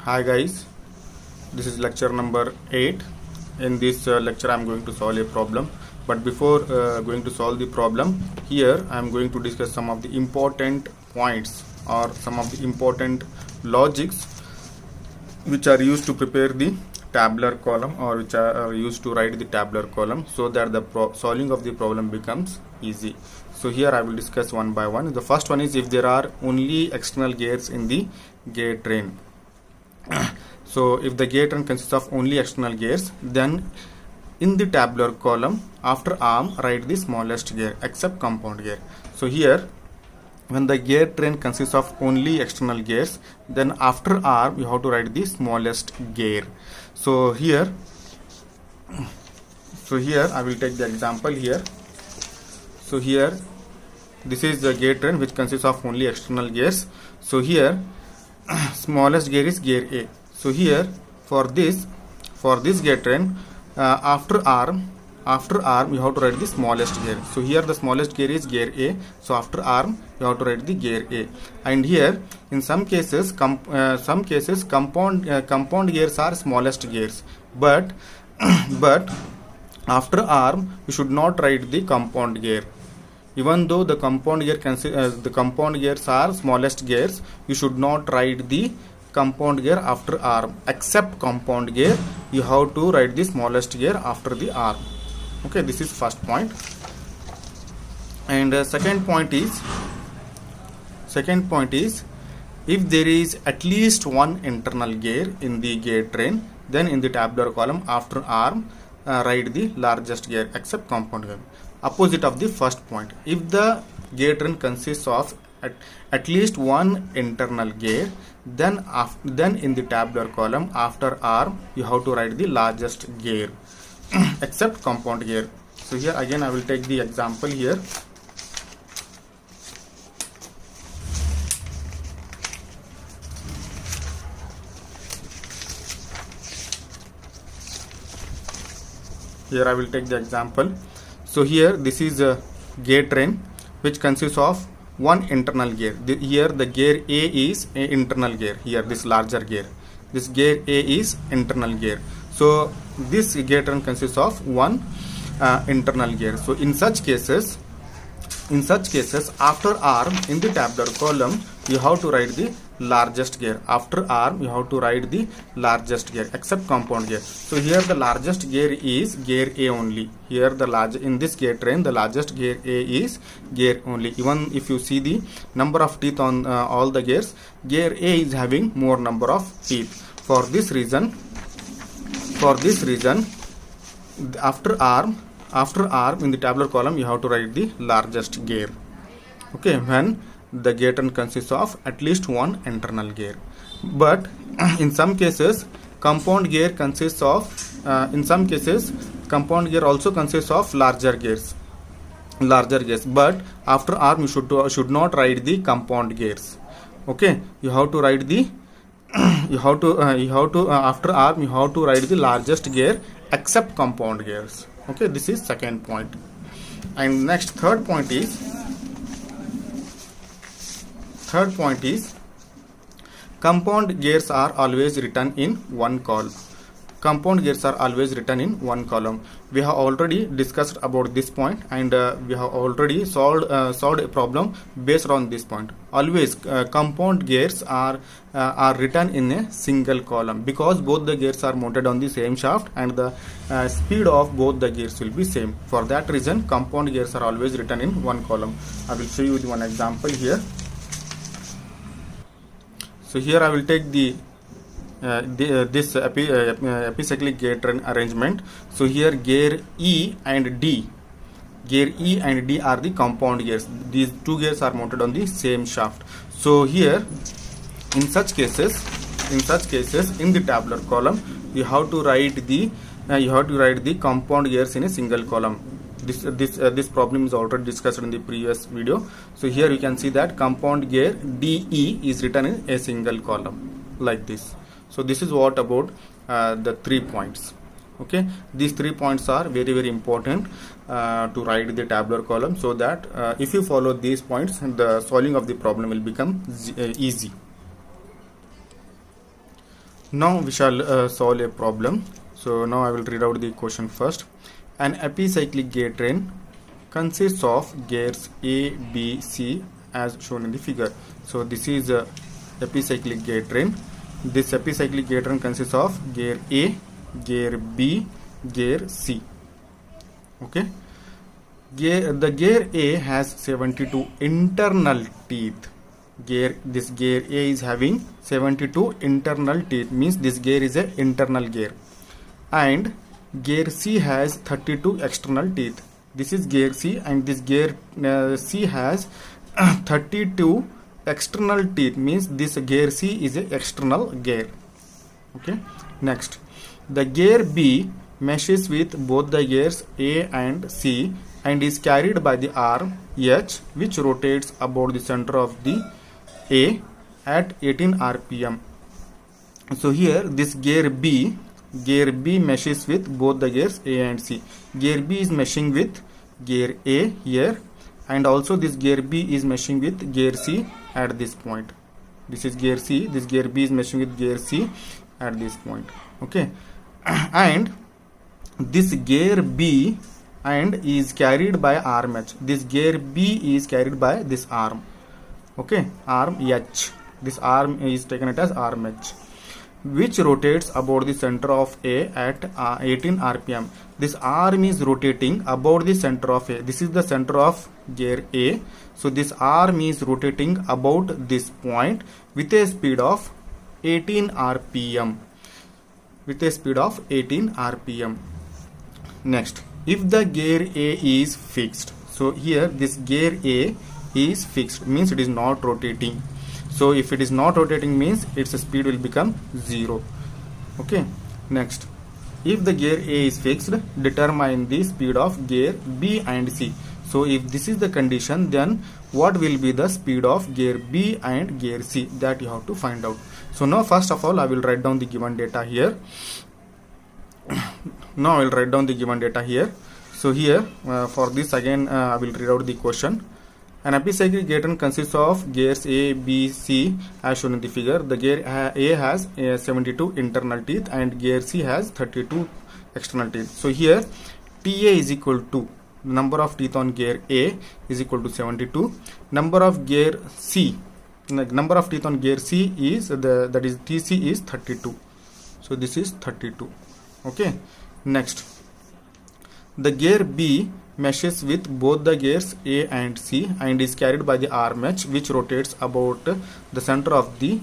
Hi guys, this is lecture number 8. In this lecture I am going to solve a problem, but before going to solve the problem, here I am going to discuss some of the important points or some of the important logics which are used to prepare the tabular column or which are used to write the tabular column so that the solving of the problem becomes easy. So here I will discuss one by one. The first one is if there are only external gears in the gear train. So if the gear train consists of only external gears, then in the tabular column after arm write the smallest gear except compound gear. So here when the gear train consists of only external gears, then after arm you have to write the smallest gear. So here I will take the example here. So here this is the gear train which consists of only external gears. So here smallest gear is gear A. So here for this gear train after arm you have to write the smallest gear. So here the smallest gear is gear A. So after arm you have to write the gear A. And here in some cases compound gears are smallest gears, but after arm you should not write the compound gear. Even though the compound gears are smallest gears, you should not write the compound gear after arm. Except compound gear, you have to write the smallest gear after the arm. Okay, this is first point. And second point is if there is at least one internal gear in the gear train, then in the tabular column after arm write the largest gear except compound gear. Opposite of the first point, if the gear train consists of at least one internal gear, then in the tabular column after arm you have to write the largest gear except compound gear. So here again I will take the example here. Here I will take the example. So here this is a gear train which consists of one internal gear. Here the gear A is an internal gear. Here this larger gear, this gear A is internal gear. So this gear train consists of one internal gear. So in such cases after arm in the tabular column you have to write the largest gear. After arm you have to write the largest gear except compound gear. So here the largest gear is gear A only. Here in this gear train the largest gear A is gear only. Even if you see the number of teeth on all the gears, gear A is having more number of teeth. For this reason after arm in the tabular column you have to write the largest gear. Okay, when the gear train consists of at least one internal gear. But in some cases compound gear also consists of larger gears, but after arm you should not write the compound gears. Okay, you have to write the after arm you have to write the largest gear except compound gears. Okay, this is second point. And next third point is compound gears are always written in one column. We have already discussed about this point, and we have already solved a problem based on this point. Always compound gears are written in a single column because both the gears are mounted on the same shaft and the speed of both the gears will be same. For that reason compound gears are always written in one column. I will show you one example here. So here I will take this epicyclic gear train arrangement. So here gear E and D are the compound gears. These two gears are mounted on the same shaft. So here in such cases in the tabular column you have to write the compound gears in a single column. This problem is already discussed in the previous video. So here you can see that compound gear DE is written in a single column like this. So this is what about the 3 points. Okay, these 3 points are very, very important to write the tabular column, so that if you follow these points the solving of the problem will become easy. Now we shall solve a problem. So now I will read out the question first. An epicyclic gear train consists of gears A, B, C as shown in the figure. So this is a epicyclic gear train. This epicyclic gear train consists of gear A, gear B, gear C. Okay. The gear A has 72 internal teeth. This gear A is having 72 internal teeth, means this gear is a internal gear, and gear C has 32 external teeth. This is gear C, and this gear C has 32 external teeth, means this gear C is a external gear. Okay. Next, the gear B meshes with both the gears A and C and is carried by the arm H, which rotates about the center of the A at 18 rpm. So here this gear B meshes with both the gears A and C. Gear B is meshing with gear A here, and also this gear B is meshing with gear C at this point. This is gear C, this gear B is meshing with gear C at this point. Okay. And this gear B and is carried by arm H. This gear B is carried by this arm. Okay, arm H. This arm is taken it as arm H, which rotates about the center of A at 18 rpm. This arm is rotating about the center of A. This is the center of gear A. So this arm is rotating about this point with a speed of 18 rpm. With a speed of 18 rpm. Next, if the gear A is fixed, so here this gear A is fixed, means it is not rotating. So if it is not rotating, means its speed will become 0. Okay. Next, if the gear A is fixed, determine the speed of gear B and C. So if this is the condition, then what will be the speed of gear B and gear C? That you have to find out. So now first of all I will write down the given data here. Now I will write down the given data here. So here for this again I will read out the question. An epicyclic gear train consists of gears A, B, C as shown in the figure. The gear A has 72 internal teeth and gear C has 32 external teeth. So here TA is equal to number of teeth on gear A is equal to 72. Number of gear C, number of teeth on gear C is that is TC is 32. So this is 32. Okay. Next, the gear B meshes with both the gears A and C and is carried by the arm H, which rotates about the center of the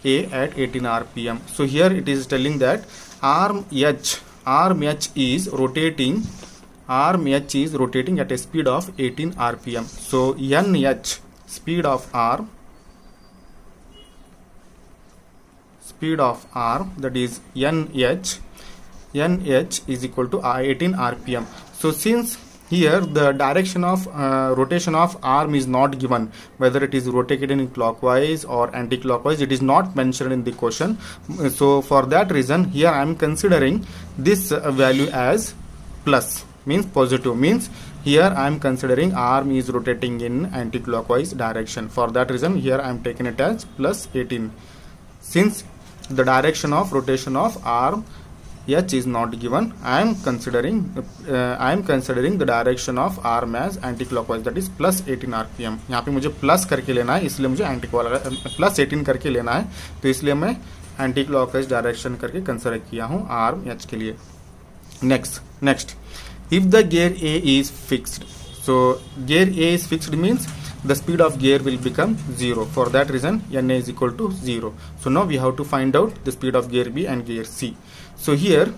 A at 18 rpm. So here it is telling that arm H is rotating at a speed of 18 rpm. So NH, speed of arm, that is NH is equal to 18 rpm. So since here the direction of rotation of arm is not given, whether it is rotated in clockwise or anti-clockwise, it is not mentioned in the question. So for that reason here I am considering this value as plus, means positive, means here I am considering arm is rotating in anti-clockwise direction. For that reason here I am taking it as plus 18. Since the direction of rotation of arm H is not given, I am considering the direction of arm as anti-clockwise, that is plus 18 rpm. यहाँ पे मुझे plus करके लेना है, इसलिए मुझे plus 18 करके लेना है, तो इसलिए मैं एंटी क्लॉकवाइज डायरेक्शन करके कंसिडर किया हूँ आर्म H के लिए. Next, if the gear A is fixed, so gear A is fixed means the speed of gear will become 0. For that reason NA is equal to 0. So now we have to find out the speed of gear B and gear C. So here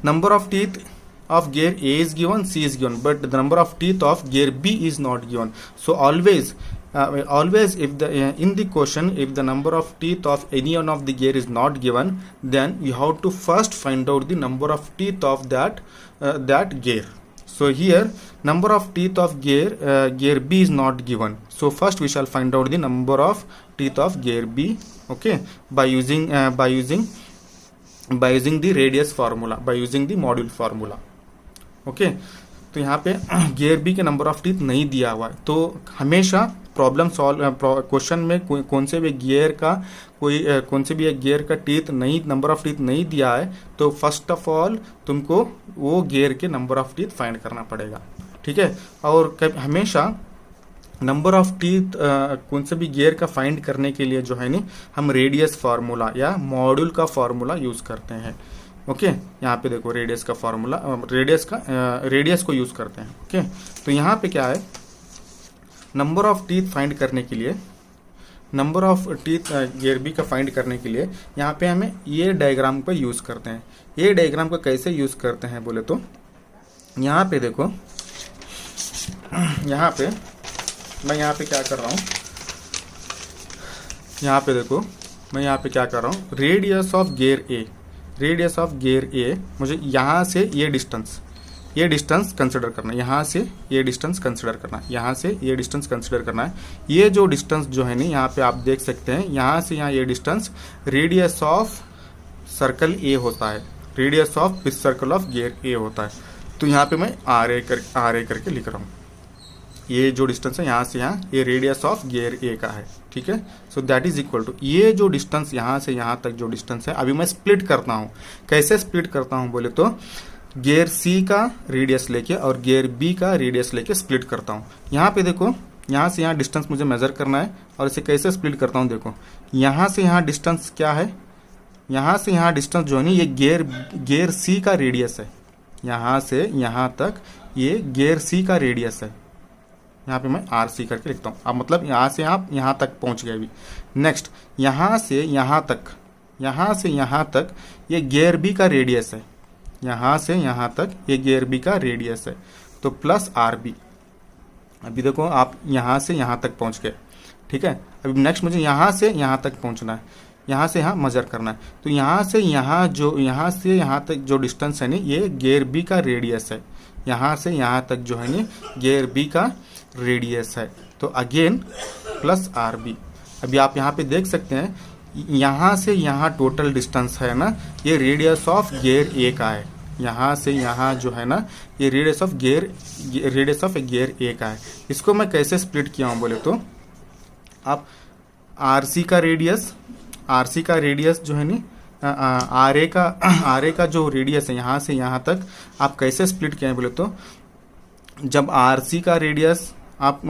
number of teeth of gear A is given, C is given, but the number of teeth of gear B is not given. So always if the in the question, if the number of teeth of any one of the gear is not given, then you have to first find out the number of teeth of that gear. So here number of teeth of gear B is not given. So first we shall find out the number of teeth of gear B, okay, by using the radius formula, by using the module formula. Okay, तो यहाँ पे gear B के number of teeth नहीं दिया हुआ है, तो हमेशा प्रॉब्लम सॉल्व क्वेश्चन में कौन से भी गियर का कौन से भी एक गियर का टीथ नहीं, नंबर ऑफ टीथ नहीं दिया है, तो फर्स्ट ऑफ ऑल तुमको वो गियर के नंबर ऑफ टीथ फाइंड करना पड़ेगा, ठीक है। और हमेशा नंबर ऑफ टीथ कौन से भी गियर का फाइंड करने के लिए जो है नहीं, हम रेडियस फार्मूला या मॉड्यूल का फार्मूला यूज करते हैं। ओके, यहाँ पे देखो रेडियस का फार्मूला, रेडियस को यूज करते हैं। ओके, तो यहाँ पे क्या है, नंबर ऑफ टीथ फाइंड करने के लिए, number of teeth gear B का फाइंड करने के लिए यहाँ पे हमें ये डायग्राम को यूज करते हैं। ये डायग्राम को कैसे यूज करते हैं बोले तो, यहाँ पे देखो, यहाँ पे मैं यहाँ पे क्या कर रहा हूँ, यहाँ पे देखो मैं यहाँ पे क्या कर रहा हूँ, radius of gear A, radius of gear ए, मुझे यहाँ से ये डिस्टेंस कंसिडर करना है, यहाँ से ये डिस्टेंस कंसिडर करना है, यहाँ से ये डिस्टेंस कंसिडर करना है। ये जो डिस्टेंस जो है नहीं, यहाँ पे आप देख सकते हैं, यहाँ से यहाँ ये distance radius of circle A होता है, radius of this circle of gear ए होता है। तो यहाँ पे मैं आर ए करके लिख रहा हूँ। ये जो डिस्टेंस है यहाँ से यहाँ, ये रेडियस ऑफ गियर ए का है, ठीक है। So that is equal to, ये जो डिस्टेंस यहाँ से यहाँ तक जो डिस्टेंस है, अभी मैं स्प्लिट करता हूँ। कैसे स्प्लिट करता हूँ बोले तो, गियर सी का रेडियस लेके और गियर बी का रेडियस लेके स्प्लिट करता हूँ। यहाँ पे देखो, यहाँ से यहाँ डिस्टेंस मुझे मेजर करना है, और इसे कैसे स्प्लिट करता हूँ, देखो यहाँ से यहाँ डिस्टेंस क्या है, यहाँ से यहाँ डिस्टेंस जो है ये गियर सी का रेडियस है, यहाँ से यहाँ तक ये गियर सी का रेडियस है। यहाँ पे मैं आर सी करके लिखता हूँ। अब मतलब यहाँ से आप यहाँ तक पहुँच गए। अभी नेक्स्ट, यहाँ से यहाँ तक ये गियर बी का रेडियस है, यहाँ से यहाँ तक ये गियर बी का रेडियस है, तो प्लस आर बी। अभी देखो आप यहाँ से यहाँ तक पहुँच गए, ठीक है। अभी नेक्स्ट मुझे यहाँ से यहाँ तक पहुँचना है, यहाँ से यहाँ मेजर करना है। तो यहाँ से यहाँ तक जो डिस्टेंस है नी, ये गियर बी का रेडियस है, यहाँ से यहाँ तक जो है नी गियर बी का रेडियस है, तो अगेन प्लस आर बी। अभी आप यहाँ पे देख सकते हैं, यहाँ से यहाँ टोटल डिस्टेंस है ना, ये रेडियस ऑफ गियर ए का है, यहाँ से यहाँ जो है ना, ये रेडियस ऑफ गियर ए का है। इसको मैं कैसे स्प्लिट किया हूँ बोले तो, आप आर सी का रेडियस जो है नी, आर ए का जो रेडियस है यहाँ से यहाँ तक, आप कैसे स्प्लिट किए हैं बोले तो, जब आर सी का रेडियस आप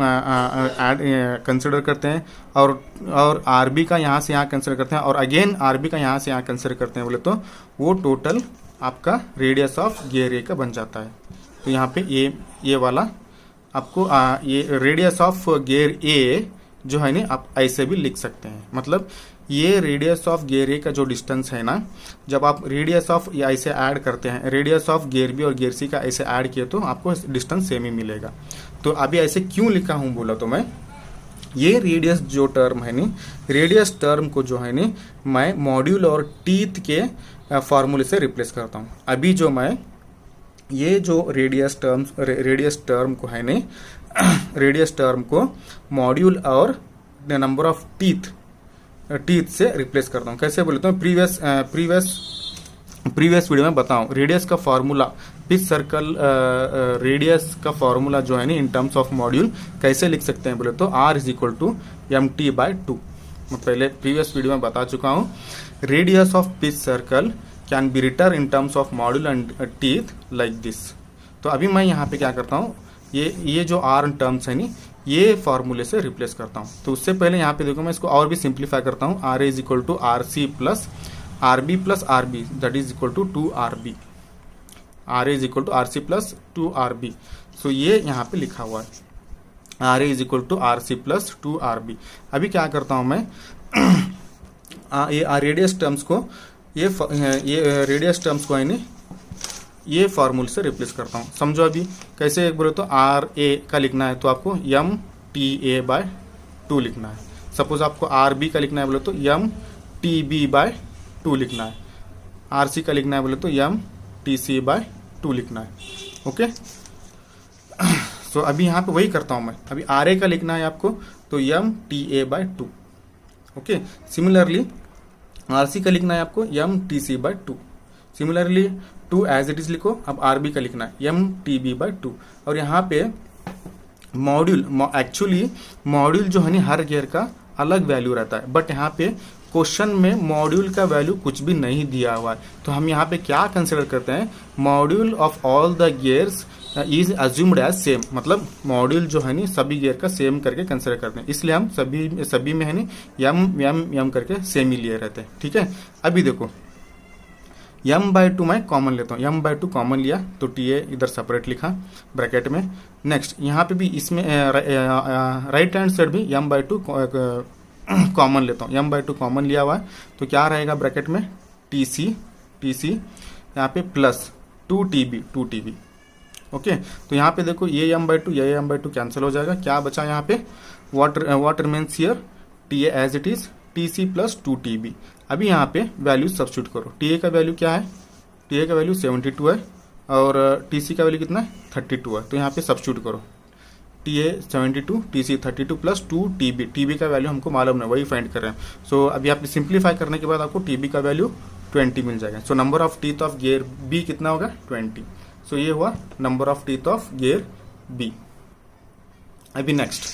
कंसिडर करते हैं और आर बी का यहाँ से यहाँ कंसिडर करते हैं, और अगेन आर बी का यहाँ से यहाँ कंसिडर करते हैं बोले तो, वो टोटल आपका रेडियस ऑफ गियर ए का बन जाता है। तो यहाँ पे ये वाला आपको ये रेडियस ऑफ गियर ए जो है ना, आप ऐसे भी लिख सकते हैं। मतलब ये रेडियस ऑफ गियर ए का जो डिस्टेंस है ना, जब आप रेडियस ऑफ ऐसे ऐड करते हैं, रेडियस ऑफ गियर बी और गियर सी का ऐसे ऐड किए तो आपको डिस्टेंस सेम ही मिलेगा। तो अभी ऐसे क्यों लिखा हूँ बोला तो, मैं ये रेडियस जो टर्म है नी, रेडियस टर्म को जो है नी मैं मॉड्यूल और टीथ के फॉर्मूले से रिप्लेस करता हूँ। अभी जो मैं ये जो रेडियस टर्म को है नी, रेडियस टर्म को मॉड्यूल और नंबर ऑफ टीथ से रिप्लेस करता हूँ। कैसे बोलता हूँ, प्रीवियस वीडियो में बताऊँ, रेडियस का फॉर्मूला, पिच सर्कल रेडियस का फॉर्मूला जो है ना इन टर्म्स ऑफ मॉड्यूल कैसे लिख सकते हैं बोले तो, r is equal to mt/2। मैं पहले प्रीवियस वीडियो में बता चुका हूँ, radius of pitch circle can be written in terms of module and teeth like this. तो अभी मैं यहाँ पे क्या करता हूँ, ये जो r टर्म्स है नी, ये फॉर्मूले से रिप्लेस करता हूँ। तो उससे पहले यहाँ पे देखो मैं इसको और भी सिंप्लीफाई करता हूँ, r is equal to R C plus R B plus R B, that is equal to 2rb। R is equal to R C plus 2rb। So ये यहाँ पे लिखा हुआ है, R is equal to R C plus 2rb। अभी क्या करता हूँ मैं, ये रेडियस टर्म्स को ये रेडियस टर्म्स को है नी, ये फॉर्मूले से रिप्लेस करता हूँ। समझो अभी कैसे, एक बोले तो आर ए का लिखना है तो आपको mt/2 लिखना है। सपोज आपको आर बी का लिखना है बोले तो mt/2 लिखना है। आर सी का लिखना है बोले तो mt/2 लिखना है। ओके, सो अभी यहाँ पे वही करता हूँ मैं। अभी आर ए का लिखना है आपको तो mt/2। Okay, similarly R C का लिखना है आपको mt/2। Similarly 2 as it is लिखो। अब आर बी का लिखना है mt/2। और यहाँ पे मॉड्यूल, एक्चुअली मॉड्यूल जो है ना हर गियर का अलग वैल्यू रहता है, बट यहाँ पे क्वेश्चन में मॉड्यूल का वैल्यू कुछ भी नहीं दिया हुआ है। तो हम यहाँ पे क्या कंसिडर करते हैं, module of all the gears is assumed as same, मतलब मॉड्यूल जो है नी सभी गियर का सेम करके कंसिडर करते हैं, इसलिए हम सभी में है नी यम यम यम करके सेम ही लिए रहते हैं। ठीक है, अभी देखो m/2 मैं कॉमन लेता हूँ, m/2 कॉमन लिया तो TA इधर सेपरेट लिखा ब्रैकेट में। नेक्स्ट यहाँ पे भी इसमें राइट हैंड साइड भी m/2 कॉमन लेता हूँ, m/2 कॉमन लिया हुआ है तो क्या रहेगा ब्रैकेट में TC यहाँ पे प्लस 2TB। ओके, तो यहाँ पे देखो ये m/2 कैंसिल हो जाएगा, क्या बचा यहाँ पे, what remains here TA as it is TC plus 2TB। अभी यहाँ पे वैल्यू सब्स्टिट्यूट करो, TA का वैल्यू क्या है, TA का वैल्यू 72 है और TC का वैल्यू कितना है 32 है, तो यहाँ पे सब्स्टिट्यूट करो TA 72 TC 32 प्लस 2TB का वैल्यू हमको मालूम है, वही फाइंड कर रहे हैं। सो अभी आप सिंप्लीफाई करने के बाद आपको TB का वैल्यू 20 मिल जाएगा। So number of teeth of gear B कितना होगा 20। सो ये हुआ number of teeth of gear B। अभी नेक्स्ट,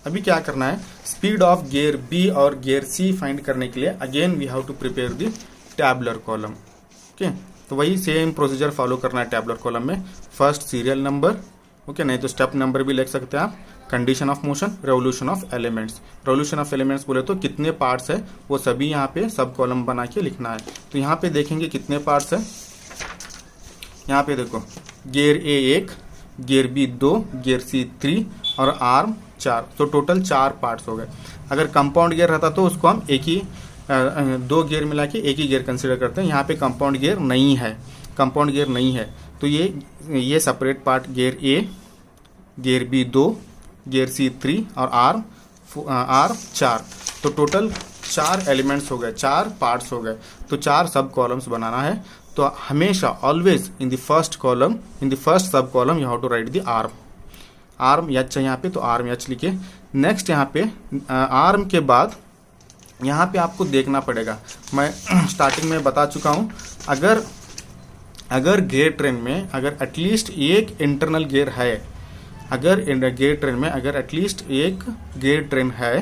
अभी क्या करना है, स्पीड ऑफ गियर B और गियर C फाइंड करने के लिए again we have to prepare the tabular column. Okay, तो वही सेम प्रोसीजर फॉलो करना है टैबुलर कॉलम में। फर्स्ट सीरियल नंबर, ओके, नहीं तो स्टेप नंबर भी लिख सकते हैं आप। Condition of motion, revolution of elements. Revolution of elements बोले तो कितने पार्ट्स है वो सभी यहाँ पे सब कॉलम बना के लिखना है। तो यहाँ पे देखेंगे कितने पार्ट्स है, यहाँ पे देखो gear A 1, gear B 2, gear C 3 और आर्म 4, तो टोटल 4 पार्ट्स हो गए। अगर कंपाउंड गियर रहता तो उसको हम एक ही 2 गियर मिला के एक ही गियर कंसिडर करते हैं। यहाँ पे कंपाउंड गियर नहीं है, कंपाउंड गियर नहीं है तो ये separate part gear A, gear B 2, gear C 3 और आर्म 4, तो टोटल 4 एलिमेंट्स हो गए, 4 पार्ट्स हो गए। तो 4 सब कॉलम्स बनाना है, तो हमेशा always in the first column, in the first sub column you have to write the arm H है यहाँ पे, तो आर्म H लिखे। नेक्स्ट यहाँ पे आर्म के बाद यहाँ पे आपको देखना पड़ेगा, मैं स्टार्टिंग में बता चुका हूँ, अगर गियर ट्रेन में अगर एटलीस्ट एक इंटरनल गियर है, अगर गियर ट्रेन में अगर एटलीस्ट एक गियर ट्रेन है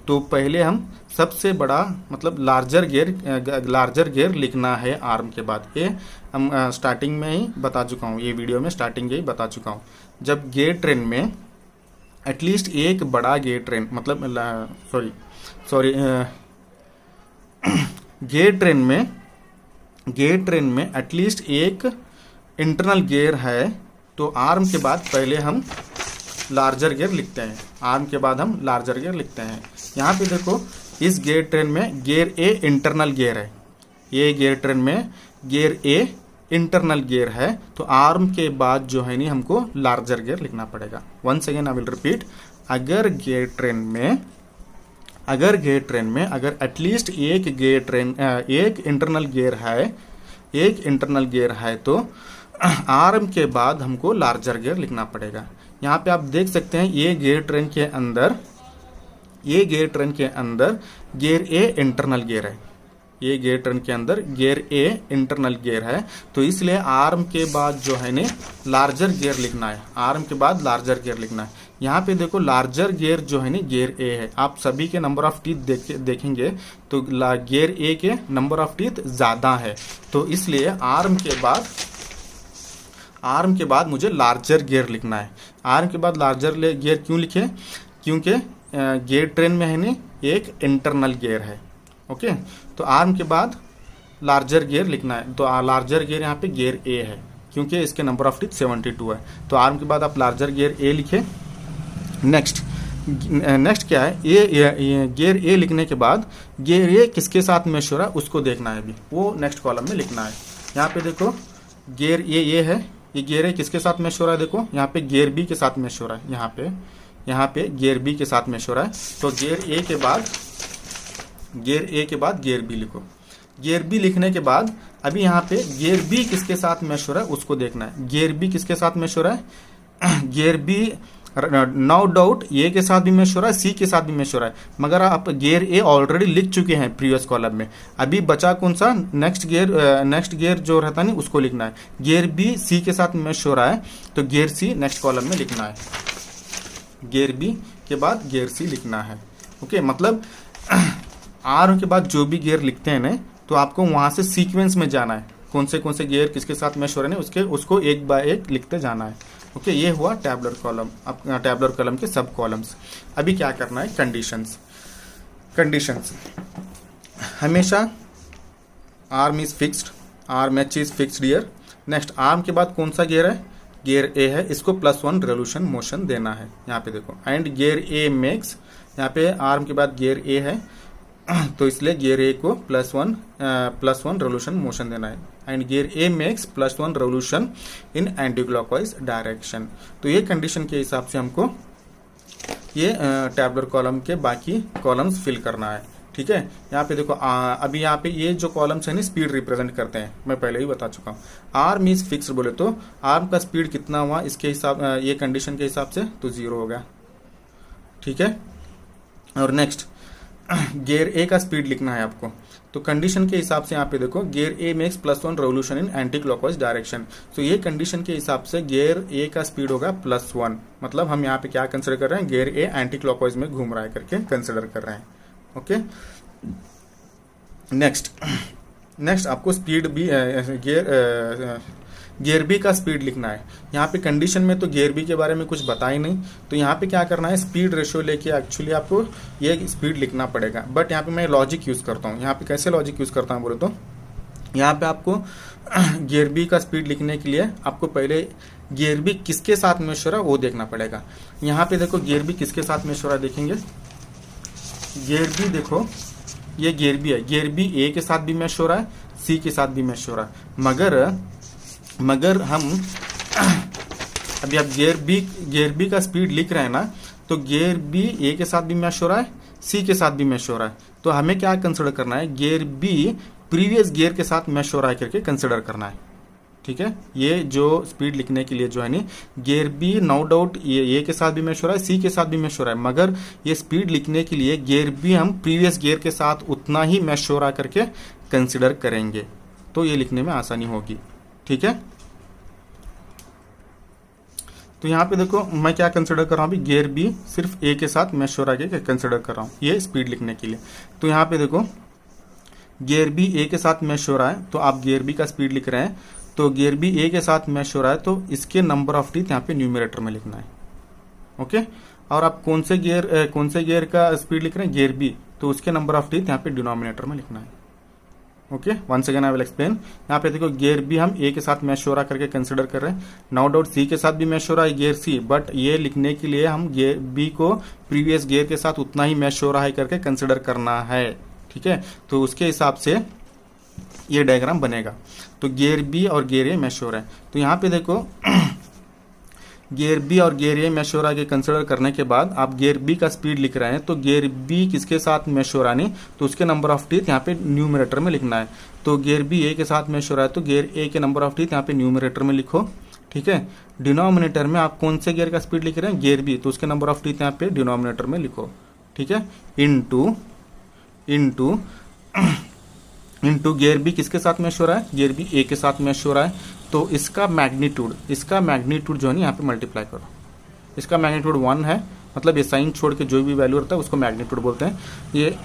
तो पहले हम सबसे बड़ा मतलब लार्जर गियर लिखना है आर्म के बाद। ये हम स्टार्टिंग में ही बता चुका हूँ, ये वीडियो में स्टार्टिंग ही बता चुका हूँ। जब गियर ट्रेन में एटलीस्ट एक बड़ा गियर ट्रेन मतलब गियर ट्रेन में एटलीस्ट एक इंटरनल गियर है तो आर्म के बाद पहले हम लार्जर गियर लिखते हैं, आर्म के बाद हम लार्जर गियर लिखते हैं। यहाँ पे देखो इस गियर ट्रेन में गियर A इंटरनल गियर है, ये गियर ट्रेन में गियर A इंटरनल गियर है, तो आर्म के बाद जो है नहीं हमको लार्जर गियर लिखना पड़ेगा। Once again I will repeat, अगर गियर ट्रेन में अगर एटलीस्ट एक इंटरनल गियर है तो आर्म के बाद हमको लार्जर गियर लिखना पड़ेगा। यहाँ पे आप देख सकते हैं ये गियर ट्रेन के अंदर गियर A इंटरनल गियर है, ये गियर ट्रेन के अंदर गियर A इंटरनल गियर है, तो इसलिए आर्म के बाद जो है ने लार्जर गियर लिखना है, आर्म के बाद लार्जर गियर लिखना है। यहाँ पे देखो लार्जर गियर जो है ने गियर A है, आप सभी के नंबर ऑफ टीथ देखेंगे तो गियर A के नंबर ऑफ टीथ ज़्यादा है, तो इसलिए आर्म के बाद मुझे लार्जर गियर लिखना है। आर्म के बाद लार्जर गियर क्यों लिखे, क्योंकि गियर ट्रेन में है ने एक इंटरनल गियर है। ओके, तो आर्म के बाद लार्जर गियर लिखना है, तो लार्जर गियर यहाँ पे गियर A है क्योंकि इसके नंबर ऑफ टीथ 72 है, तो आर्म के बाद आप लार्जर गियर A लिखे। नेक्स्ट क्या है, ये गियर A लिखने के बाद गियर A किसके साथ मैच हो रहा है उसको देखना है, अभी वो नेक्स्ट कॉलम में लिखना है। यहाँ पे देखो गियर A है, ये गियर A किसके साथ मैच हो रहा है, देखो यहाँ पे गियर B के साथ मैच हो रहा है, यहाँ पे गियर B के साथ मैच हो रहा है, तो गियर A के बाद गियर B लिखो। गियर B लिखने के बाद अभी यहाँ पे गियर B किसके साथ मैच हो रहा है उसको देखना है। गियर B किसके साथ मैच हो रहा है, गियर B नो डाउट ए के साथ भी मैच हो रहा है, सी के साथ भी मैच हो रहा है, मगर आप गियर ए ऑलरेडी लिख चुके हैं प्रीवियस कॉलम में। अभी बचा कौन सा, नेक्स्ट गियर जो रहता नहीं उसको लिखना है। गियर बी सी के साथ मैच हो रहा है तो गियर सी नेक्स्ट कॉलम में लिखना है, गियर बी के बाद गियर सी लिखना है। ओके, मतलब आर के बाद जो भी गियर लिखते हैं ना, तो आपको वहां से सीक्वेंस में जाना है, कौन से गियर किसके साथ मैच हो रहे हैं उसको एक बाय एक लिखते जाना है। ओके, ये हुआ टैबुलर कॉलम। अब टैबुलर कॉलम के सब कॉलम्स। अभी क्या करना है, कंडीशंस हमेशा arm is fixed, arm H is fixed year. Next arm के बाद कौन सा गियर है, गियर ए है, इसको +1 रेवोल्यूशन मोशन देना है। यहाँ पे देखो, एंड गियर ए मेक्स, यहाँ पे आर्म के बाद गियर ए है तो इसलिए गियर ए को +1 रेवोल्यूशन मोशन देना है। And gear A makes +1 revolution in anti clockwise direction. तो ये कंडीशन के हिसाब से हमको ये टैबुलर कॉलम के बाकी कॉलम्स फिल करना है। ठीक है, यहाँ पे देखो अभी यहाँ पे ये जो कॉलम्स है ना स्पीड रिप्रेजेंट करते हैं, मैं पहले ही बता चुका हूँ। आर्म इज फिक्स्ड बोले तो आर्म का स्पीड कितना हुआ इसके हिसाब, ये कंडीशन के हिसाब से तो 0 हो गया। ठीक है, और नेक्स्ट गियर ए का स्पीड लिखना है आपको, तो कंडीशन के हिसाब से यहाँ पे देखो gear A makes +1 revolution in anti clockwise direction. तो ये कंडीशन के हिसाब से गियर ए का स्पीड होगा +1, मतलब हम यहाँ पे क्या कंसिडर कर रहे हैं, गियर ए एंटी क्लॉकवाइज में घूम रहा है करके कंसिडर कर रहे हैं। ओके, नेक्स्ट आपको स्पीड भी गियर बी का स्पीड लिखना है। यहाँ पे कंडीशन में तो गियर बी के बारे में कुछ बता ही नहीं, तो यहाँ पे क्या करना है, स्पीड रेशियो लेके एक्चुअली आपको ये स्पीड लिखना पड़ेगा। बट यहाँ पे मैं लॉजिक यूज करता हूँ। यहाँ पे कैसे लॉजिक यूज करता हूँ बोले तो, यहाँ पे आपको गियर बी का स्पीड लिखने के लिए आपको पहले गियर बी किसके साथ मैच हो रहा है वो देखना पड़ेगा। यहाँ पे देखो गियर बी किसके साथ मैच हो रहा है, देखेंगे गियर बी, देखो ये गियर बी है, गियर बी ए के साथ भी मैच हो रहा है, सी के साथ भी मैच हो रहा है, मगर हम अभी आप गियर बी का स्पीड लिख रहे हैं ना, तो गियर बी ए के साथ भी मैच हो रहा है, सी के साथ भी मैच हो रहा है। तो हमें क्या कंसिडर करना है, गियर बी प्रीवियस गियर के साथ मैच हो रहा है करके कंसिडर करना है। ठीक है, ये जो स्पीड लिखने के लिए जो है नी, गियर बी नो डाउट ये ए के साथ भी मैच हो रहा है, सी के साथ भी मैच हो रहा है, मगर ये स्पीड लिखने के लिए गियर बी हम प्रीवियस गियर के साथ उतना ही मैच हो रहा करके कंसिडर करेंगे, तो ये लिखने में आसानी होगी। ठीक है, तो यहाँ पे देखो मैं क्या कंसिडर कर रहा हूँ, अभी गियर बी सिर्फ ए के साथ मैच हो रहा है कंसिडर कर रहा हूँ ये स्पीड लिखने के लिए। तो यहाँ पे देखो गियर बी ए के साथ मैच हो रहा है, तो आप गियर बी का स्पीड लिख रहे हैं, तो गियर बी ए के साथ मैच हो रहा है, तो इसके नंबर ऑफ टीथ यहाँ पे न्यूमरेटर में लिखना है। ओके, और आप कौन से गियर का स्पीड लिख रहे हैं, गियर बी, तो उसके नंबर ऑफ टीथ यहाँ पे डिनोमिनेटर में लिखना है। Okay, once again I will explain. यहाँ पे देखो गियर बी हम ए के साथ मैच हो रहा करके कंसिडर कर रहे हैं, नो डाउट सी के साथ भी मैच हो रहा है गियर सी, बट ये लिखने के लिए हम गियर बी को प्रीवियस गियर के साथ उतना ही मैच हो रहा है करके कंसिडर करना है। ठीक है, तो उसके हिसाब से ये डायग्राम बनेगा। तो गियर बी और गियर ए मैच हो रहा है, तो यहाँ पे देखो गियर बी और गियर ए मैच हो रहा है कंसिडर करने के बाद आप गियर बी का स्पीड लिख रहे हैं, तो गियर बी किसके साथ मैच हो रहा नहीं, तो उसके नंबर ऑफ टीथ यहाँ पे न्यूमरेटर में लिखना है। तो गियर बी ए के साथ मैच हो रहा है, तो गियर ए के नंबर ऑफ टीथ यहाँ पे न्यूमरेटर में लिखो। ठीक है, डिनोमिनेटर में आप कौन से गियर का स्पीड लिख रहे हैं, गियर बी, तो उसके नंबर ऑफ टीथ यहाँ पे डिनोमिनेटर में लिखो। ठीक है, इनटू गियर बी किसके साथ मैच हो रहा है, गियर बी ए के साथ मैच हो रहा है, तो इसका मैग्नीट्यूड जो है ना यहाँ पे मल्टीप्लाई करो। इसका मैग्नीट्यूड 1 है, मतलब ये साइन छोड़ के जो भी वैल्यू रहता है उसको मैग्नीट्यूड बोलते हैं। ये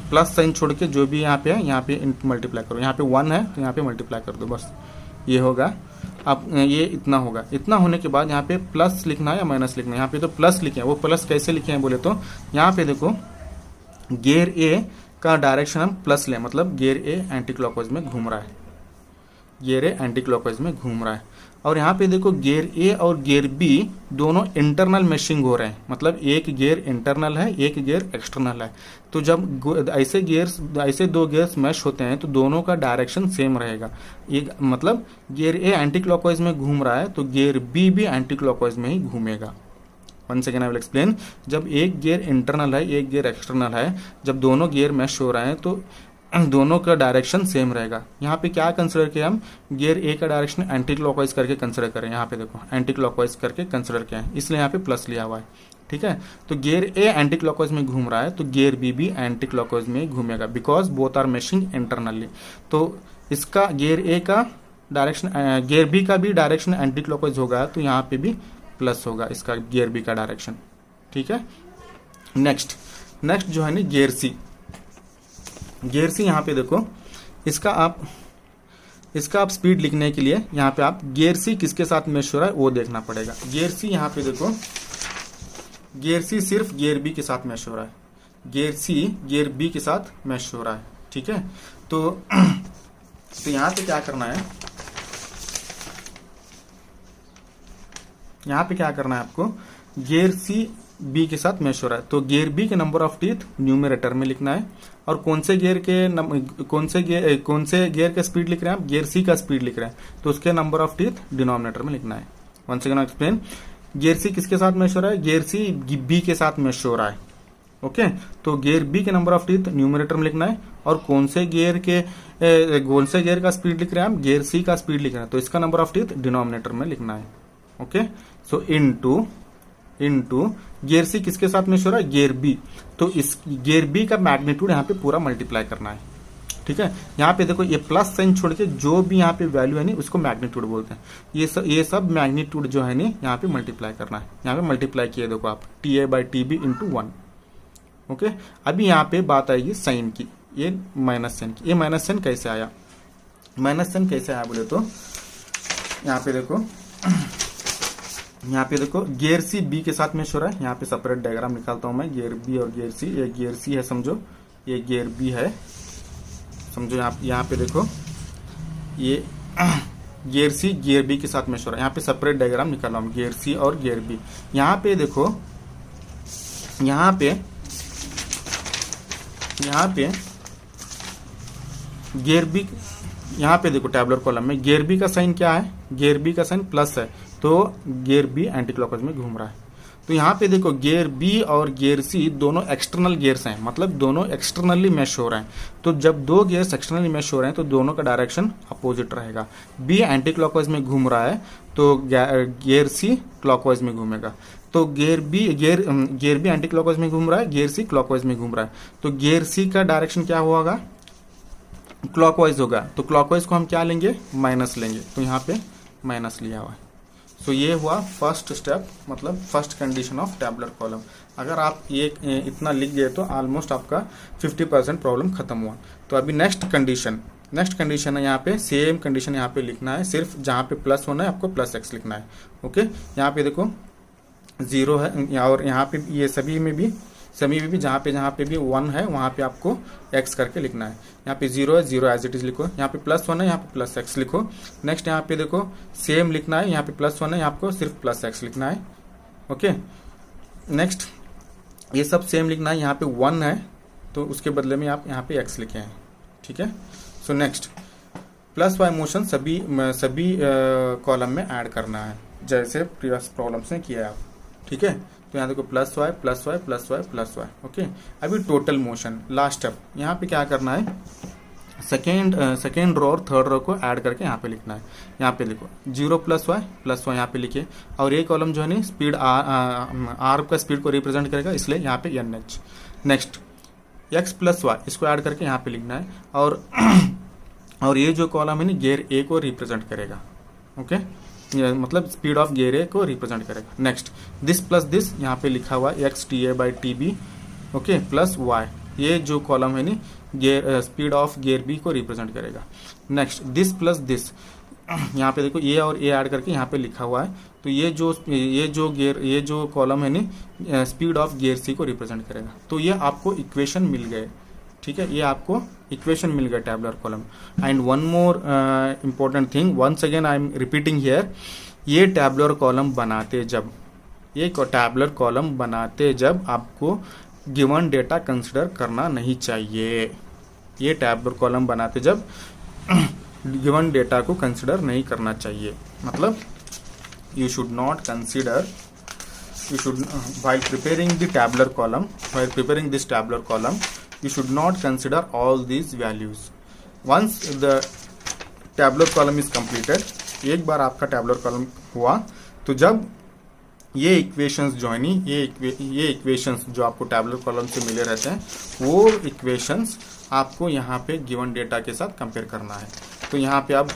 प्लस साइन छोड़ के जो भी यहाँ पे है यहाँ पे मल्टीप्लाई करो। यहाँ पे 1 है तो यहाँ पे मल्टीप्लाई कर दो, बस ये होगा। अब ये इतना होगा, इतना होने के बाद यहाँ पे प्लस लिखना है या माइनस लिखना है। यहाँ पे तो प्लस लिखे हैं, वो प्लस कैसे लिखे हैं बोले तो यहाँ पे देखो गियर ए का डायरेक्शन हम प्लस लें, मतलब गियर ए एंटी क्लॉकवाइज में घूम रहा है, गियर ए एंटी क्लॉकवाइज में घूम रहा है। और यहाँ पे देखो गियर ए और गियर बी दोनों इंटरनल मैशिंग हो रहे हैं, मतलब एक गियर इंटरनल है एक गियर एक्सटर्नल है। तो जब ऐसे दो गियर्स मैश होते हैं तो दोनों का डायरेक्शन सेम रहेगा। एक मतलब गियर ए एंटी क्लॉकवाइज में घूम रहा है तो गियर बी भी एंटी क्लॉकवाइज में ही घूमेगा। Once again I will explain. जब एक गियर इंटरनल है एक गियर एक्सटर्नल है, जब दोनों गियर मैश हो रहे हैं तो दोनों का डायरेक्शन सेम रहेगा। यहाँ पे क्या कंसिडर किया हम, गियर ए का डायरेक्शन एंटी क्लॉकवाइज करके कंसिडर करें। यहाँ पे देखो एंटी क्लॉकवाइज करके कंसिडर किया है, इसलिए यहाँ पे प्लस लिया हुआ है। ठीक है, तो गियर ए एंटी क्लॉकवाइज में घूम रहा है तो गियर बी भी एंटी क्लॉकवाइज में घूमेगा, because both are meshing internally. तो इसका गियर ए का डायरेक्शन, गियर बी का भी डायरेक्शन एंटी क्लॉकवाइज होगा, तो यहाँ पे भी प्लस होगा इसका गियर बी का डायरेक्शन। ठीक है, नेक्स्ट जो है ना गियर सी। गियर सी यहाँ पे देखो, इसका आप स्पीड लिखने के लिए यहाँ पे आप गियर सी किसके साथ मैच हो रहा है वो देखना पड़ेगा। गियर सी यहाँ पे देखो, गियर सी सिर्फ गियर बी के साथ मैच हो रहा है, गियर सी गियर बी के साथ मैच हो रहा है। ठीक है, तो यहाँ पे क्या करना है, यहाँ पे क्या करना है आपको, गियर सी बी के साथ मैच हो रहा है तो गियर बी के नंबर ऑफ टीथ न्यूमरेटर में लिखना है, और कौन से गियर का स्पीड लिख रहे हैं आप, गियर सी का स्पीड लिख रहे हैं तो उसके नंबर ऑफ टीथ डिनोमिनेटर में लिखना है। Once again explain, gear C किसके साथ मैच हो रहा है, गियर सी बी के साथ मैच हो रहा है। ओके, तो गियर बी के नंबर ऑफ टीथ न्यूमरेटर में लिखना है, और कौन से गियर का स्पीड लिख रहे हैं हम, गियर सी का स्पीड लिख रहे हैं तो इसका नंबर ऑफ टीथ डिनोमिनेटर में लिखना है। Okay, so into gear C किसके साथ में हो रहा है, गियर बी, तो इस गियर बी का मैग्नीट्यूड यहाँ पे पूरा मल्टीप्लाई करना है। ठीक है, यहाँ पे देखो ये प्लस साइन छोड़ के जो भी यहाँ पे वैल्यू है नी उसको मैग्नीट्यूड बोलते हैं। ये सब मैग्नीट्यूड जो है नी यहाँ पे मल्टीप्लाई करना है। यहाँ पे मल्टीप्लाई किए देखो आप TA/TB × 1। ओके, अभी यहाँ पे बात आएगी साइन की, ये माइनस साइन की। ये माइनस साइन कैसे आया, बोले तो यहाँ पे देखो गियर सी बी के साथ मैच हो रहा है। यहाँ पे सेपरेट डायग्राम निकालता हूं मैं, गियर बी और गियर सी। ये गियर सी है समझो, ये गियर बी है समझो। यहाँ पे देखो ये गियर सी गियर बी के साथ मैच हो रहा है। यहाँ पे सेपरेट डायग्राम निकाला हूं, गियर सी और गियर बी। यहाँ पे देखो, यहाँ पे गियर बी, यहाँ पे देखो टैबुलर कॉलम में गियर बी का साइन क्या है, गियर बी का साइन प्लस है, तो गियर बी एंटी क्लॉकवाइज में घूम रहा है। तो यहाँ पे देखो गियर बी और गियर सी दोनों एक्सटर्नल गियर्स हैं, मतलब दोनों एक्सटर्नली मैश हो रहे हैं। तो जब दो गियर्स एक्सटर्नली मैश हो रहे हैं तो दोनों का डायरेक्शन अपोजिट रहेगा। बी एंटी क्लॉकवाइज में घूम रहा है तो गियर सी क्लॉकवाइज में घूमेगा। तो गियर बी एंटी क्लॉकवाइज में घूम रहा है, गियर सी क्लॉकवाइज में घूम रहा है, तो गियर सी का डायरेक्शन क्या होगा, क्लॉकवाइज होगा। तो क्लॉकवाइज को हम क्या लेंगे, माइनस लेंगे, तो यहाँ पे माइनस लिया हुआ है। तो ये हुआ फर्स्ट स्टेप, मतलब first condition of tabular column. अगर आप ये इतना लिख गए तो ऑलमोस्ट आपका 50% प्रॉब्लम खत्म हुआ। तो अभी नेक्स्ट कंडीशन है, यहाँ पे सेम कंडीशन यहाँ पे लिखना है, सिर्फ जहाँ पे प्लस होना है आपको प्लस एक्स लिखना है। ओके, यहाँ पे देखो 0 है, और यहाँ पे ये सभी में भी जहाँ पे भी 1 है वहाँ पे आपको x करके लिखना है। यहाँ पे 0 है, 0 एज इट इज लिखो। यहाँ पे प्लस 1 है, यहाँ पे प्लस x लिखो। नेक्स्ट यहाँ पे देखो सेम लिखना है, यहाँ पे प्लस 1 है, यहाँ आपको सिर्फ प्लस x लिखना है। ओके, नेक्स्ट ये सब सेम लिखना है। यहाँ पे 1 है तो उसके बदले में आप यहाँ पे x लिखे हैं। ठीक है, so next plus y motion सभी कॉलम में ऐड करना है, जैसे प्रीवियस प्रॉब्लम्स में किया है आप। ठीक है, तो यहाँ देखो plus Y plus Y plus Y plus Y. Okay, अभी टोटल मोशन लास्ट स्टेप, यहाँ पे क्या करना है, सेकेंड रो और थर्ड रो को ऐड करके यहाँ पे लिखना है। यहाँ पे देखो 0 + y यहाँ पे लिखे, और ये कॉलम जो है ना स्पीड आर का स्पीड को रिप्रेजेंट करेगा, इसलिए यहाँ पे NH। नेक्स्ट x + y इसको ऐड करके यहाँ पे लिखना है, और ये जो कॉलम है ना गियर ए को रिप्रेजेंट करेगा। ओके, मतलब स्पीड ऑफ गियर ए को रिप्रेजेंट करेगा। नेक्स्ट दिस प्लस दिस यहाँ पे लिखा हुआ x TA/TB। Okay, plus y, ये जो कॉलम है नी स्पीड ऑफ गियर बी को रिप्रेजेंट करेगा। नेक्स्ट दिस प्लस दिस, यहाँ पे देखो ए और ए ऐड करके यहाँ पे लिखा हुआ है, तो ये जो कॉलम है नी स्पीड ऑफ गियर सी को रिप्रेजेंट करेगा। तो ये आपको इक्वेशन मिल गए। ठीक है, ये आपको इक्वेशन मिल गया tabular column. And one more important thing, once again I am repeating here, ये टैबुलर कॉलम बनाते जब आपको गिवन डेटा कंसिडर करना नहीं चाहिए। ये टैबुलर कॉलम बनाते जब गिवन डेटा को कंसिडर नहीं करना चाहिए, मतलब you should not consider, while preparing this tabular column, you should not consider all these values. Once the tabular column is completed, एक बार आपका tabular column हुआ तो जब ये इक्वेशंस जो है नी, ये इक्वेशंस जो आपको टैबुलर कॉलम से मिले रहते हैं, वो इक्वेशंस आपको यहाँ पे गिवन डेटा के साथ कंपेयर करना है। तो यहाँ पे आप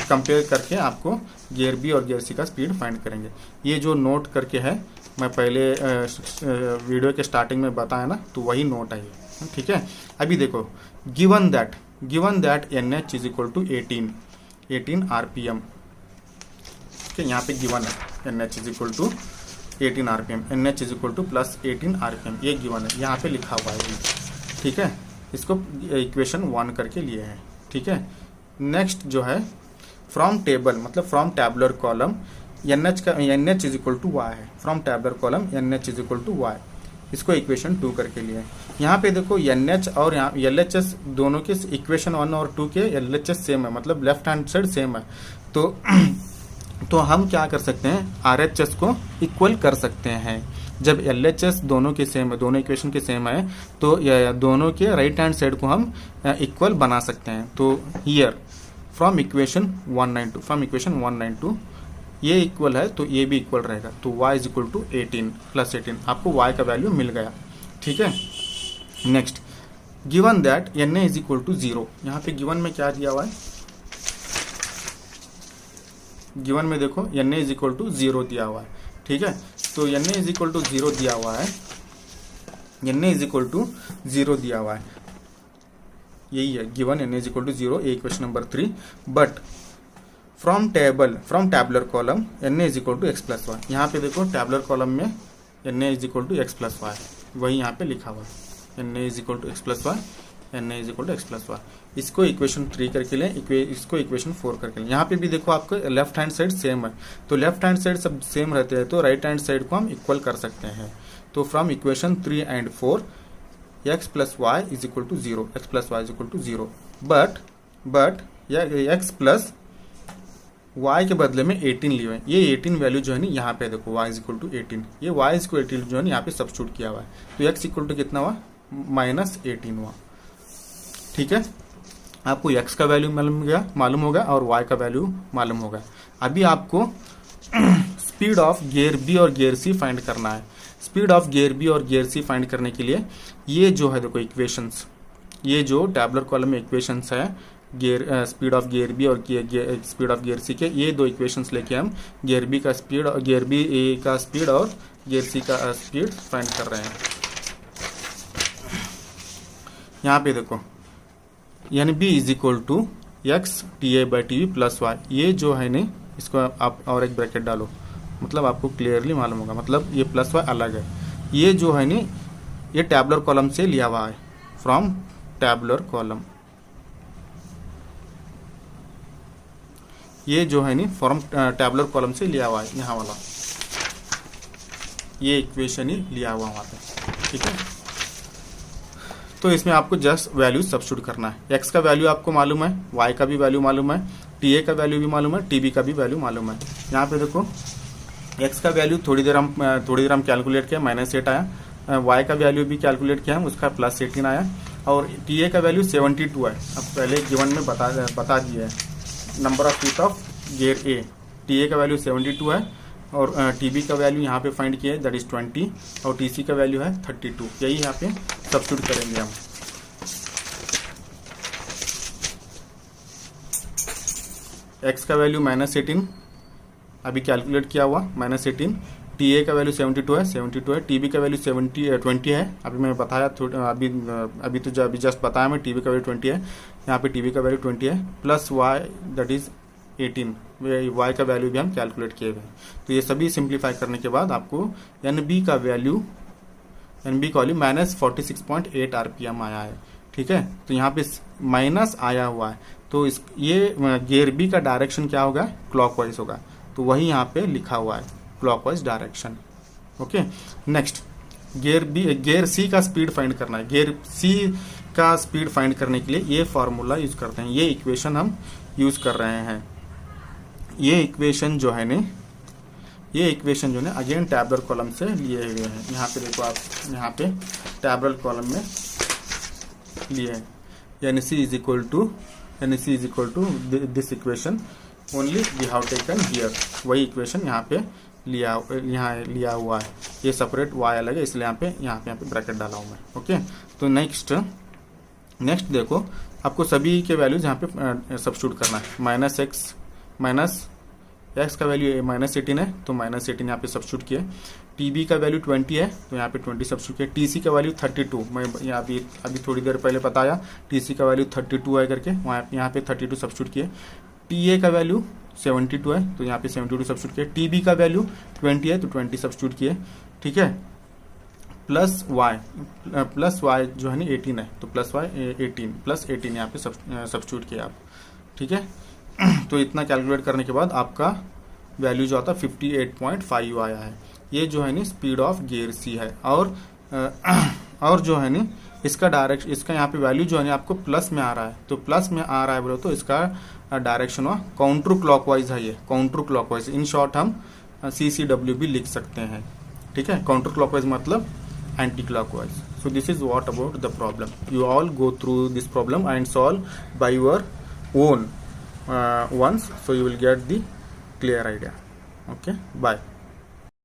कंपेयर करके आपको गियर बी और गियर सी का स्पीड फाइंड करेंगे। ये जो नोट करके है, मैं पहले वीडियो के स्टार्टिंग में बताया ना, तो वही नोट है ये, ठीक है। अभी देखो, given that NH is equal to 18 RPM, ठीक है। यहाँ पे गिवन है NH is equal to 18 RPM, NH is equal to plus 18 RPM, ये गिवन है, यहाँ पे लिखा हुआ है, ठीक है। इसको इक्वेशन 1 करके लिए हैं, ठीक है। नेक्स्ट जो है फ्रॉम टेबल, मतलब from tabular column NH is equal to y है, from tabular column NH is equal to y, इसको इक्वेशन 2 करके लिए। यहाँ पे देखो NH और यहाँ LHS दोनों के इक्वेशन 1 और 2 के LHS सेम है, मतलब लेफ्ट हैंड साइड सेम है। तो हम क्या कर सकते हैं, RHS को इक्वल कर सकते हैं। जब LHS दोनों के सेम है, दोनों इक्वेशन के सेम है, तो दोनों के राइट हैंड साइड को हम इक्वल बना सकते हैं। तो हियर फ्रॉम इक्वेशन 192 ये इक्वल है, तो ये भी इक्वल रहेगा। तो y is equal to 18 plus 18, आपको y का वैल्यू मिल गया, ठीक है। Next, given that Na is equal to 0, यहाँ पे गिवन में क्या दिया हुआ है, गिवन में देखो Na इज इक्वल टू 0 दिया हुआ है, ठीक है। तो Na इज इक्वल टू 0 दिया हुआ है, Na इज इक्वल टू 0 दिया हुआ है, यही है given, Na is equal to 0, ये question number 3। But from tabular column Na is equal to x plus Y, यहाँ पे देखो टैबुलर कॉलम में Na is equal to x plus Y, वही यहाँ पे लिखा हुआ है, Na is equal to x plus Y, Na is equal to x plus Y. इसको इक्वेशन 3 करके लें, इसको इक्वेशन 4 करके लें। यहाँ पे भी देखो आपको लेफ्ट हैंड साइड सेम है, तो लेफ्ट हैंड साइड सब सेम रहते हैं, तो राइट हैंड साइड को हम इक्वल कर सकते हैं। तो from equation 3 and 4 x plus Y is equal to 0, x plus Y is equal to 0, but x plus y के बदले में 18 लिए हुए, ये 18 वैल्यू जो है ना यहाँ पे देखो y इज इक्वल टू 18, ये y इज इक्वल टू 18 जो है यहाँ पे सब्स्टिट्यूट किया हुआ है, तो x इक्वल टू कितना हुआ, -18 हुआ, ठीक है। आपको x का वैल्यू मालूम होगा और y का वैल्यू मालूम होगा। अभी आपको स्पीड ऑफ गियर बी और गियर सी फाइंड करना है। स्पीड ऑफ गियर बी और गियर सी फाइंड करने के लिए ये जो है देखो इक्वेशंस, ये जो टैबुलर कॉलम में इक्वेशंस है, स्पीड ऑफ गियर बी और स्पीड ऑफ गियर सी के, ये दो इक्वेशंस लेके हम गियर बी का स्पीड और गियर बी का स्पीड और गियर सी का स्पीड फाइंड कर रहे हैं। यहाँ पे देखो NB is equal to X TA/TV plus Y, ये जो है नहीं, इसको आप और एक ब्रैकेट डालो, मतलब आपको क्लियरली मालूम होगा, मतलब ये प्लस वाई अलग है। ये जो है नहीं, ये टैबुलर कॉलम से लिया हुआ है, फ्रॉम टैबुलर कॉलम, ये जो है नहीं फ्रॉम टैबुलर कॉलम से लिया हुआ है, यहाँ वाला ये इक्वेशन ही लिया हुआ वहाँ पे, ठीक है। तो इसमें आपको जस्ट वैल्यू सब्स्टिट्यूट करना है। x का वैल्यू आपको मालूम है, y का भी वैल्यू मालूम है, TA का वैल्यू भी मालूम है, TB का भी वैल्यू मालूम है। यहाँ पे देखो x का वैल्यू थोड़ी देर हम कैलकुलेट किया, -8 आया, y का वैल्यू भी कैलकुलेट किया हम, उसका +18 आया, और TA का वैल्यू 72 है। अब पहले गिवन में बता दिया है, number of feet of gear A, TA का वैल्यू 72 है, और TB का वैल्यू यहाँ पे फाइंड किया है, दैट इज 20, और TC का वैल्यू है 32, यही यहाँ पे सब्स्टिट्यूट करेंगे हम। x का वैल्यू -18 अभी कैलकुलेट किया हुआ, -18, TA का वैल्यू 72 है, TB का वैल्यू 20 है, अभी मैं बताया, अभी जस्ट बताया मैं, TB का वैल्यू 20 है, यहाँ पे TB का वैल्यू 20 है, plus y that is 18, y का वैल्यू भी हम कैलकुलेट किए हुए हैं। तो ये सभी सिंप्लीफाई करने के बाद आपको NB का वैल्यू -46.8 RPM आया है, ठीक है। तो यहाँ पे माइनस आया हुआ है, तो ये गियर बी का डायरेक्शन क्या होगा, क्लॉकवाइज होगा, तो वही यहाँ पे लिखा हुआ है, clockwise direction, okay. Next, gear C का स्पीड फाइंड करना है। गियर सी का स्पीड फाइंड करने के लिए ये फार्मूला यूज करते हैं, ये इक्वेशन हम यूज कर रहे हैं। ये इक्वेशन जो है ना अगेन टैबुलर कॉलम से लिए हुए हैं। यहाँ पे देखो आप, यहाँ पे टैबुलर कॉलम में लिए हैं, यानी c is equal to this equation only we have taken here, वही इक्वेशन यहाँ पे लिया हुआ है, ये सेपरेट y अलग है इसलिए यहाँ पे ब्रैकेट डाला हूँ मैं। ओके, तो नेक्स्ट देखो, आपको सभी के वैल्यूज यहाँ पे सब्स्टिट्यूट करना है। माइनस एक्स का वैल्यू -18 है तो -18 यहाँ पे सब्स्टिट्यूट किया। टीबी का वैल्यू 20 है तो यहाँ पे 20 सब्स्टिट्यूट किया। टीसी का वैल्यू 32, मैं यहाँ अभी थोड़ी देर पहले बताया टीसी का वैल्यू 32 है करके, वहाँ यहाँ पे 32 सब्स्टिट्यूट किए। टीए का वैल्यू 72 है तो यहाँ पे 72 सब्स्टिट्यूट किए। टीबी का वैल्यू 20 है तो 20 सब्स्टिट्यूट किए, ठीक है। प्लस वाई जो है ना 18 है तो प्लस वाई 18 यहाँ पे सब्स्टिट्यूट किया आप, ठीक है। तो इतना कैलकुलेट करने के बाद आपका वैल्यू जो आता है 58.5 आया है। ये जो है ना स्पीड ऑफ गियर सी है। और जो है ना इसका यहाँ पे वैल्यू जो है ना आपको प्लस में आ रहा है, तो प्लस में आ रहा है बोलो तो इसका डायरेक्शन काउंटर क्लॉकवाइज है, ये काउंटर क्लॉकवाइज, इन शॉर्ट हम CCW भी लिख सकते हैं, ठीक है। काउंटर क्लॉकवाइज मतलब anti clockwise. So this is what about the problem. You all go through this problem and solve by your own once, so you will get the clear idea. Okay, bye.